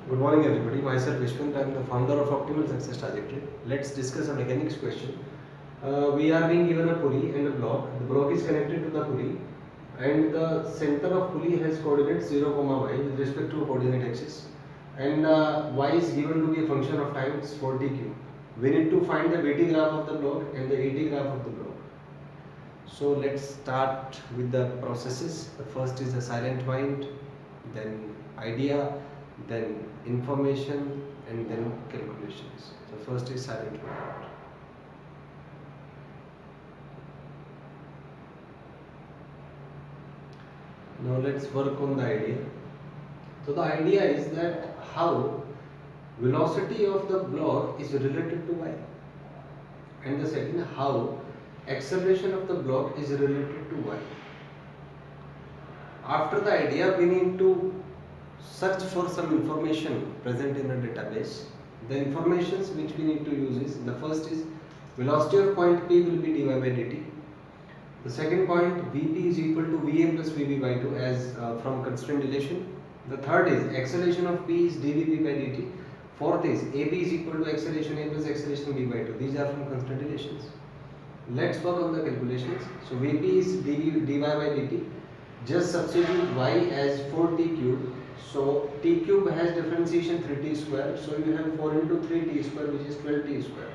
Good morning everybody, myself Vishwant, I am the founder of Optimal Success Trajectory. Let's discuss a mechanics question. We are being given a pulley and a block. The block is connected to the pulley and the center of pulley has coordinates 0, y with respect to a coordinate axis, and y is given to be a function of time, it's 40 cube. We need to find the Vt graph of the block and the At graph of the block. So let's start with the processes. The first is the silent mind, then idea, then information, and then calculations. The first is silent mind. Now let's work on the idea. So the idea is that how velocity of the block is related to y, and the second, how acceleration of the block is related to y. After the idea, we need to search for some information present in a database. The informations which we need to use is, the first is velocity of point P will be dy by dt. The second point, Vp is equal to Va plus Vb by 2 as from constraint relation. The third is acceleration of P is dVp by dt. Fourth is AB is equal to acceleration A plus acceleration B by 2. These are from constraint relations. Let's work on the calculations. So Vp is dy by dt. Just substitute y as 4t cube. So t cube has differentiation 3t square. So you have 4 into 3t square, which is 12t square.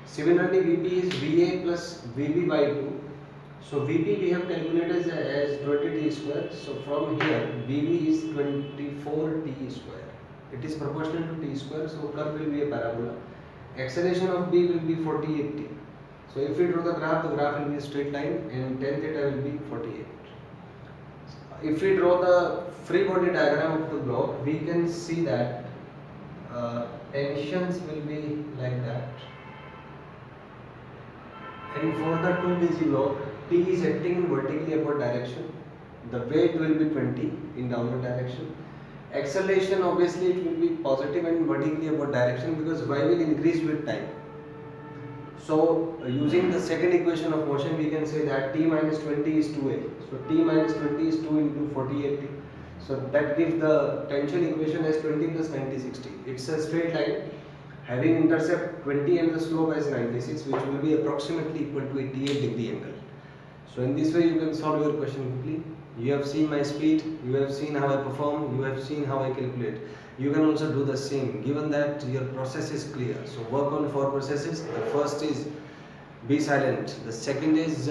Similarly, Vp is Va plus Vb by 2. So Vp we have calculated as 20t square. So from here Vb is 24t square. It is proportional to t square. So curve will be a parabola. Acceleration of B will be 48t. So if we draw the graph will be a straight line, and tan theta will be 48. If we draw the free body diagram of the block, we can see that tensions will be like that. And for the 2 kg block, T is acting in vertically upward direction. The weight will be 20 in downward direction. Acceleration, obviously it will be positive and vertically upward direction because y will increase with time. So using the second equation of motion, we can say that T minus 20 is 2a. So T minus 20 is 2 into 48t. So that gives the tension equation as 20 plus 90, 60. It's a straight line having intercept 20 and the slope as 96, which will be approximately equal to 88-degree angle. So in this way you can solve your question quickly. You have seen my speed, you have seen how I perform, you have seen how I calculate. You can also do the same, given that your process is clear. So work on 4 processes. The first is be silent. The second is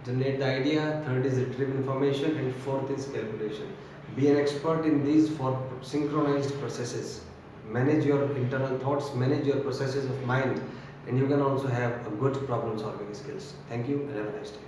generate the idea. Third is retrieve information, and fourth is calculation. Be an expert in these 4 synchronized processes. Manage your internal thoughts, manage your processes of mind, and you can also have a good problem solving skills. Thank you and have a nice day.